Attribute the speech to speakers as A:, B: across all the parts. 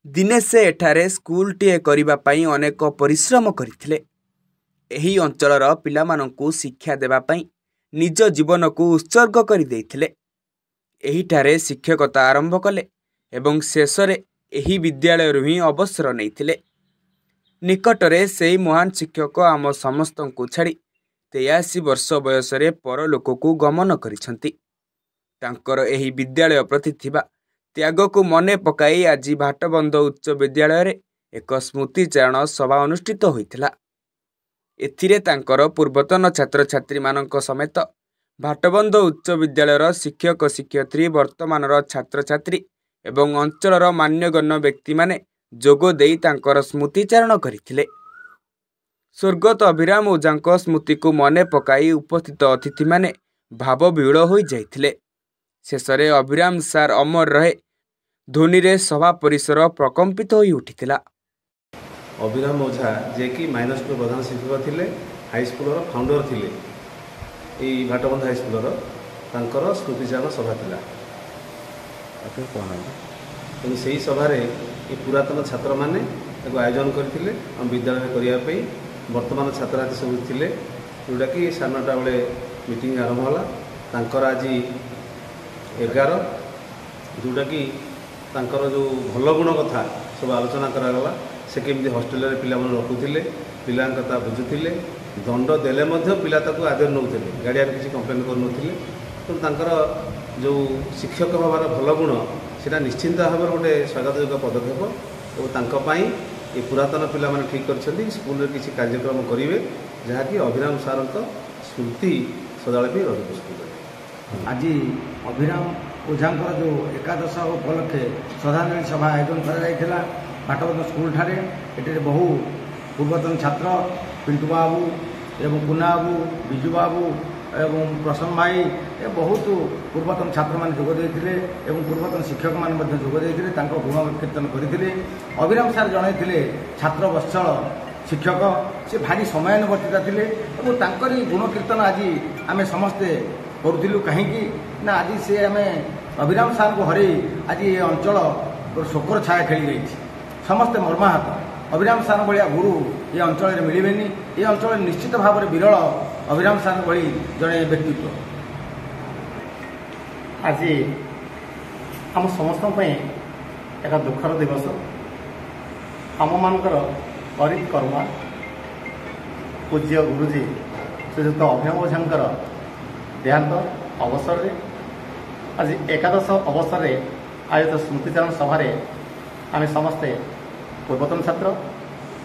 A: दिने से एठारे स्कूलटीए करिबा पई अनेक परिश्रम करथिले। एही अंचलर पिलामानंकु शिक्षा देबा पई निज जीवन को उत्सर्ग कर देइथिले। एहीठारे शिक्षकता आरंभ कले एवं शेषरे एही विद्यालय ही अवसर नैथिले। निकटरे सेही महान शिक्षक आम समस्तंकु छाड़ी 83 वर्ष बयसरे परलोककु गमन करिसंती। तांकर एही विद्यालय प्रति थिबा त्याग को मने पकाई आज भाटबंध उच्च विद्यालय रे एक स्मृतिचारण सभा अनुष्ठित होइथिला। एथिरे तांकर पूर्वतन छात्र छात्री मानक समेत भाटबंध उच्च विद्यालयर शिक्षक शिक्षयित्री वर्तमानर छात्र छात्री एवं अंचलर मान्यगण्य व्यक्ति माने जोगो देई तांकर स्मृतिचारण करिथिले। स्वर्गत अभिराम ओझांक स्मृति को मने पकाई उपस्थित अतिथि माने भावविह्वल होई जाइथिले। शेषरे अभिराम सार अमर रहे ध्वनि रे सभा परिसर प्रकंपित होई उठिथिला।
B: अभिराम ओझा जे कि माइनर स्कूल प्रधान शिक्षक थिले, हाई स्कूल फाउंडर थिले, एई भाटबंध हाई स्कूल तांकर स्मृतिचारण सभा थिला। तेणु से सभार पुरातन छात्र मैंने आयोजन करते विद्यालय करने वर्तमान छात्र छात्री सब थे जोटा कि 9:30 बेले मीटिंग आरंभ होला। तांकर आज 11 जोटा कि तांकर जो भल गुण कथा सब आलोचना करागला। से केमती हॉस्टेल रे पिला मन रखुथिले, पिला कथा बुझुथिले, दंड देले मध्य पिला ताकू आदर नउथिले, गाड़ियार किसी कंप्लेन करनुथिले। तो तांकर जो शिक्षक हबार भल गुण सेटा निश्चिंत भाव गोटे स्वागतयोग्य पदक्षेप और तांका पई ये पुरातन पिला माने ठीक करछथि। स्कूल रे किसी कार्यक्रम करिवे जहाँकि अभिराम सारंक स्मृति सदाले भी रहिबो। स्कूल
C: आज अभिराम ओझांकर जो एकादश उपलक्षे श्रद्धांजलि सभा आयोजन करा भाटबंध स्कूल ठारे। एटे बहु पूर्वतन छात्र पिंटू बाबू एवं कुना बाबू, बिजू बाबू एवं प्रसन्न भाई ए बहुत पूर्वतन छात्र मान जोग देइथिले एवं पूर्वतन शिक्षक मान मध्ये जोग देइथिले, तांको गुण कीर्तन करथिले। अभिराम सार जणे थिले छात्र वत्सल शिक्षक, से भारी समयानुवर्तिता थिले एवं तांकरी गुण कीर्तन आज आमे समस्ते करूथिलु। कहीं ना आज से आमे अभिराम सार को हरे आज ये अंचल शोकर छाया खेली गई। समस्ते मर्माहत। अभिराम सार भाया गुरु ये अंचल में मिलबेनी। ये अंचल निश्चित भाव में विरल अभिराम सार भली जड़े व्यक्तित्व।
D: आज आम समस्त एक दुखर दिवस। आम मानकर परित कर्मा पूज्य गुरुजी श्रीजुक्त अभिराम ओझांकर देहांत अवसर रे आज एकादश अवसर रे आयोजित स्मृतिचारण सभा आम समस्ते पूर्वतन छात्र,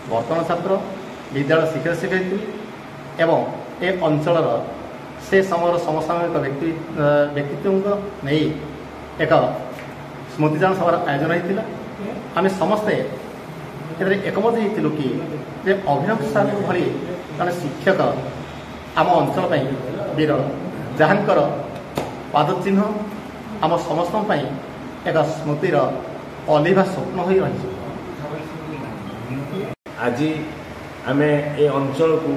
D: वर्तमान छात्र, विद्यालय शिक्षक शिक्षयित्री एवं ए अंचलर से समय समसामयिक व्यक्तित्व नहीं एक स्मृतिचारण सभार आयोजन होता। आम समस्ते एकमत होती कि अभिराम सार भली जड़े शिक्षक आम अंचल विरल, जहाँकर पादचिन्ह आम समस्त एक स्मृतिर अलिभा स्वप्न हो रही।
E: आज आम ए अंचल को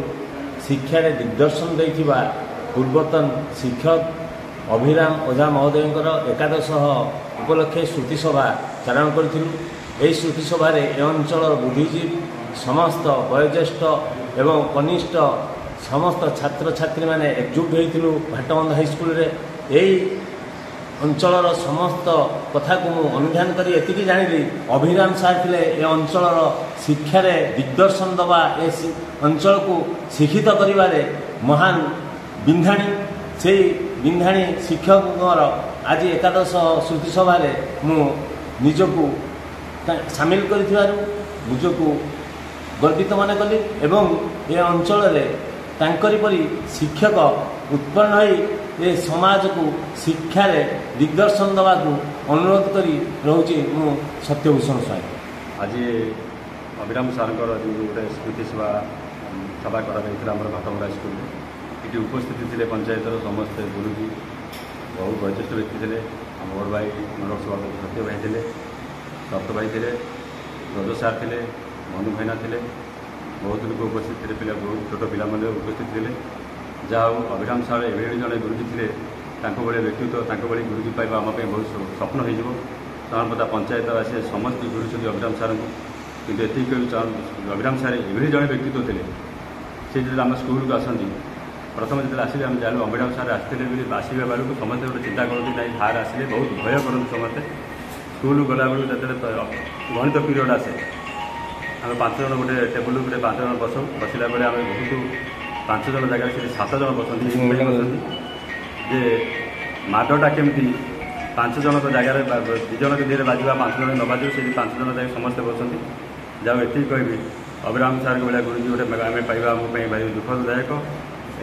E: शिक्षा दिग्दर्शन देथिबा पूर्वतन शिक्षक अभिराम ओझा महोदय एकादश उपलक्षे श्रुति सभा चारण करूँ। यही श्रुति सभार ए अंचल बुद्धिजीवी समस्त वयोज्येष्ठ एवं कनिष्ठ समस्त छात्र छात्री माने एकजुट होइथिलु भाटबंध हाईस्कूल रे। यही अंचलर समस्त कथा को अनुध्यान करी एतिकी जानिली अभिराम सार थिले ए अंचलर शिक्षार दिग्दर्शन दबा ए अंचल को शिक्षित करिबारे महान बिंधाणी। से बिंधाणी शिक्षक आज एकादश श्रुति सभा मु निजको सामिल करिथिबारु निजको गर्वित मन कली एवं ए अंचल तांकरी परी शिक्षक उत्पन्न होई ये समाज को शिक्षा दिग्दर्शन दवा को अनुरोध करी रोचे मु सत्यभूषण स्वाई।
F: आज अभिराम सार जो गोटे स्मृति सभा करा भाटबंध स्कूल ये उपस्थित थे पंचायतर समस्त गुरुजी बहु वयोज्येष्ठ व्यक्ति थे। आम बड़ भाई मंडल सभापति सत्य भाई थे, दत्त भाई थे, रज सार थे, मनु भाईना थे, बहुत लोग उपस्थित थे, पिला बहुत छोट पिला उपस्थित थे। जहाँ अभिराम सार एभली जड़े गुरुजी थे, व्यक्तित्व गुरुजी पाइबा आम बहुत स्वप्न हो। चरणपदा पंचायतवासी समस्त भूलुं अभिराम सार को कि अभिराम सार एभली जड़े व्यक्तित्व थे से जो आम स्कूल को आसती प्रथम जो आसिले आम जान अभिराम सार आसते आसवा बेलू समस्त गोटे चिंता करते ना सार आसिले बहुत भय करते समस्ते स्कूल गला बेलू जो गणित पीरियड आसे आम 5 जन गोटे टेबुल गोटे 5 जन बसला बेले आम बहुत 5 जन जगह से 7 जन बसती जे माडटा केमती 5 जन जगार 2 जन दिए बाजवा 5 जन न बाजू से 5 जन जगह समस्ते बसती जहाँ ये कहि अभिराम सार के भाया गुरुजी गोटे आम पाइबा आम भारी दुखदायक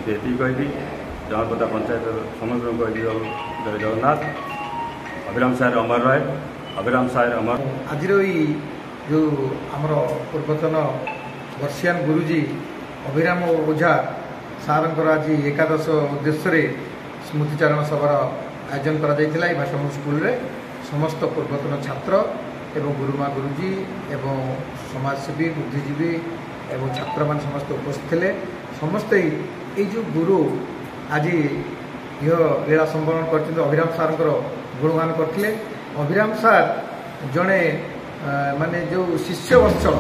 F: ये कहि जनपदा पंचायत समस्त जय जगन्नाथ अभिराम सार अमर रहे अभिराम सार अमर
G: आज जो आमर पूर्वतन वर्षियान गुरुजी अभिराम ओझा सारंकर आज 11 उद्देश्य स्मृतिचारण सभार आयोजन कर भाषण स्कूल रे समस्त पूर्वतन छात्र एवं गुरुमा गुरुजी एवं समाजसेवी बुद्धिजीवी एवं छात्र मान समस्त उपस्थित थे समस्ते ये जो गुरु आज यह लीला संवरण कर अभिराम सार गुणगान करते अभिराम सार जड़े माने जो शिष्य वत्सल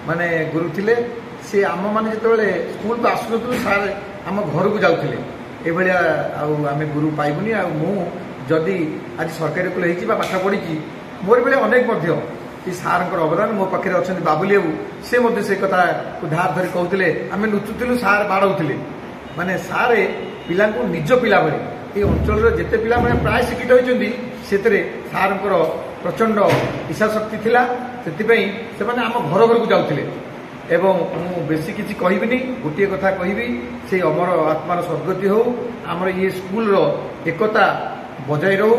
G: माने गुरु थे सी आम मैंने जो स्कूल को आसुन सार आम घर को जाऊे ये आम गुरु पाइबुनि जदि आज सरकारी स्कूल पाठ पढ़ी मोर बेले अनेक सार अवदान मो पाखे अच्छा बाबुली बाबू से कथा को धार धरी कहते आम लुचुलु सार बाड़ौले माने सार पिला निज पिला भली ये अंचल जिते पिला प्राय शिक्षित होती से सार प्रचंड इच्छाशक्ति थिला से आम घर घर को जाऊे एवं मु बेसी किसी कहबिनी गोटे कथा कहबी से अमर आत्मार सद्गति हो आमर ये स्कूल एकता बजाय रहू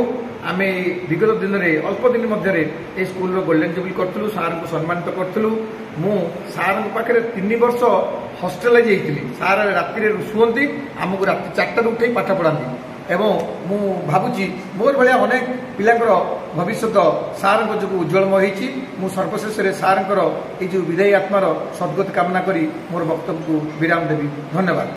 G: आम विगत दिन में अल्प दिन मध्य स्कूल गोल्डन जुबली करूँ सार को सम्मानित करूँ मु सार पाखे 3 वर्ष हॉस्टेलाइज होती सार राति शुंती आमको राति 4 उठे पाठ पढ़ाती एवं मु भावुची मोर भाया अनेक पिलांकर भविष्य सार जो उज्जवलमय होती सर्वशेष सार जो विदायी आत्मार सद्गति कामना करी मोर वक्तव्य को विराम देवी धन्यवाद।